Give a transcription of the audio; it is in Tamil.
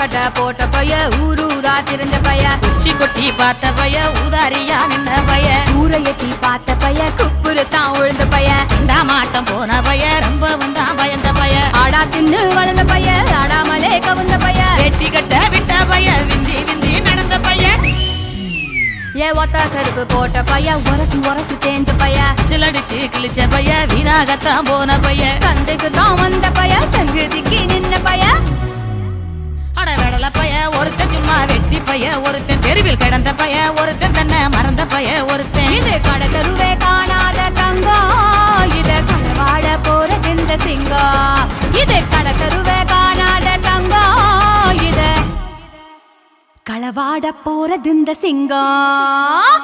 சட்டை போட்ட பைய ஊரூரா திரிஞ்ச பைய உச்சி கொட்டி பார்த்த பைய ஊதாரியா நின்ன பைய ஊரை எட்டி பார்த்த பைய குப்புரு தான் உழுந்த பைய மாட்டம் போன பைய ரொம்பவும் தான் பயந்த பைய ஆடா தின்னு வளர்ந்த பைய ஆடாமலே கவுந்த பைய வெட்டி கட்ட விட்ட பைய விந்தி விந்தி நடந்த பைய ஏ ஒத்த செருப்பு போட்ட பைய உரசி உரசி தேஞ்ச பைய சிலடிச்சு கிழிச்ச பைய வீணாகத்தான் போன பைய சந்தைக்கு தான் வந்த பைய சங்கதிக்கு நின்ன பைய அட வெடல பைய ஒருத்தன் சும்மா வெட்டி பைய ஒருத்தன் தெருவில் கிடந்த பைய ஒருத்தன் தன்னை மறந்த பைய ஒருத்தன் இது கடை தெருவே காணாத தங்கம் இத களவாட போறது இந்த சிங்கம் இது கடை தெருவே காணாத தங்கம் இத களவாட போறது இந்த சிங்கம்